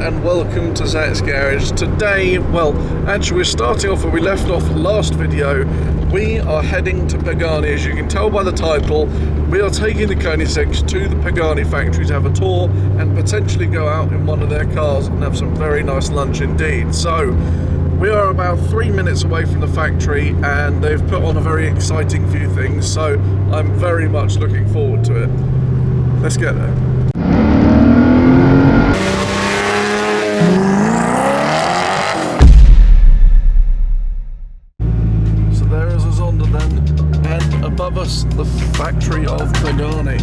and welcome to Zach's Garage. Today, well, actually we're starting off where we left off last video. We are heading to Pagani. As you can tell by the title, we are taking the Koenigsegg to the Pagani factory to have a tour and potentially go out in one of their cars and have some very nice lunch indeed. So, we are about 3 minutes away from the factory and they've put on a very exciting few things, so I'm very much looking forward to it. Let's get there. So there is a Zonda then, and above us the factory of Pagani.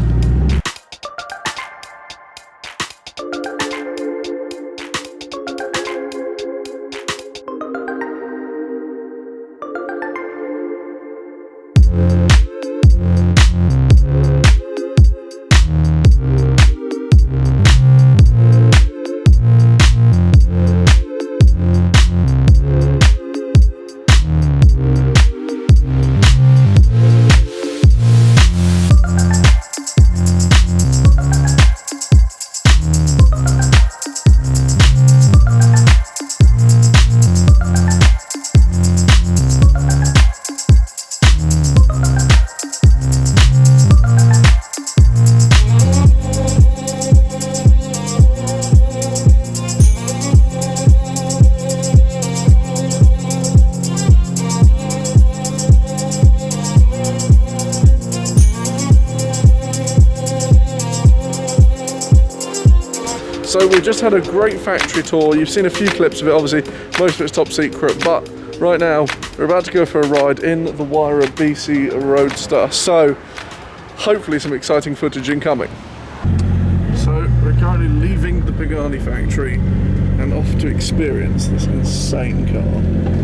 So we just had a great factory tour. You've seen a few clips of it, obviously most of it's top secret, but right now we're about to go for a ride in the Huayra BC Roadster. So hopefully some exciting footage incoming. So we're currently leaving the Pagani factory and off to experience this insane car.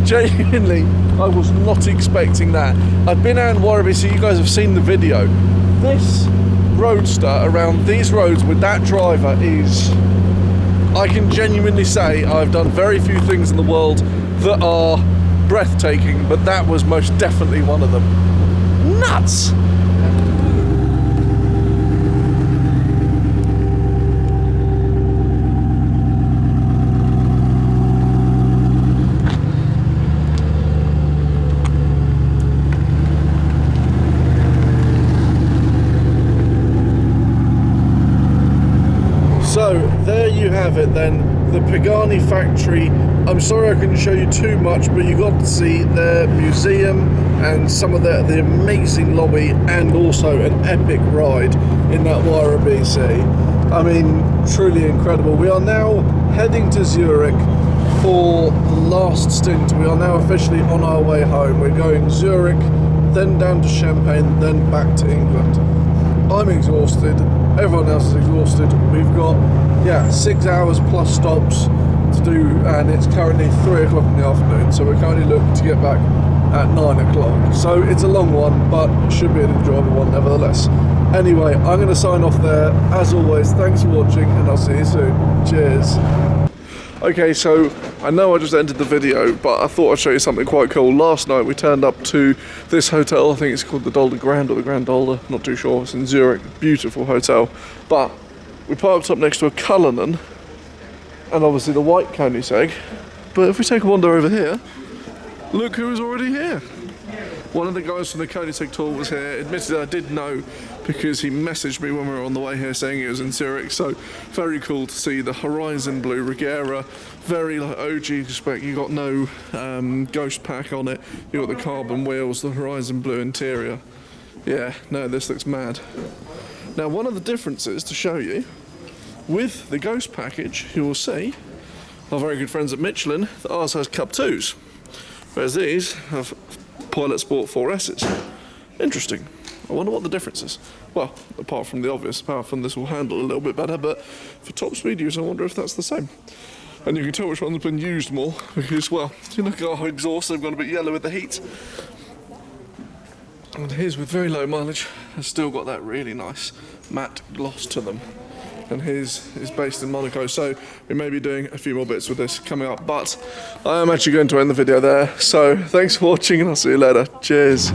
Genuinely, I was not expecting that. I've been out in Huayra BC, you guys have seen the video. This Roadster around these roads with that driver is, I can genuinely say I've done very few things in the world that are breathtaking, but that was most definitely one of them. Nuts! So there you have it then, the Pagani factory. I'm sorry I couldn't show you too much, but you got to see their museum and some of the amazing lobby, and also an epic ride in that Huayra BC. I mean, truly incredible. We are now heading to Zurich for the last stint. We are now officially on our way home. We're going Zurich, then down to Champagne, then back to England. I'm exhausted, everyone else is exhausted. We've got, 6 hours plus stops to do, and it's currently 3 o'clock in the afternoon, so we're currently looking to get back at 9 o'clock. So it's a long one, but it should be an enjoyable one nevertheless. Anyway, I'm going to sign off there. As always, thanks for watching, and I'll see you soon. Cheers. Okay, so I know I just ended the video, but I thought I'd show you something quite cool. Last night we turned up to this hotel. I think it's called the Dolder Grand or the Grand Dolder, not too sure. It's in Zurich, beautiful hotel. But we parked up next to a Cullinan and obviously the white Koenigsegg. But if we take a wander over here, look who is already here. One of the guys from the Koenigsegg tour was here. Admittedly, I did know because he messaged me when we were on the way here saying he was in Zurich. So very cool to see the Horizon Blue Regera. Very like OG spec. You got no ghost pack on it. You got the carbon wheels, the Horizon Blue interior. Yeah, no, this looks mad. Now, one of the differences to show you with the ghost package, you will see our very good friends at Michelin that ours has Cup 2s, whereas these have Pilot Sport 4S's. Interesting. I wonder what the difference is. Well, apart from the obvious, apart from this will handle a little bit better, but for top speed use, I wonder if that's the same. And you can tell which one's been used more, because, well, you look at our exhaust, they've gone a bit yellow with the heat. And his, with very low mileage, has still got that really nice matte gloss to them. And his is based in Monaco, so we may be doing a few more bits with this coming up, but I am actually going to end the video there. So thanks for watching, and I'll see you later. Cheers.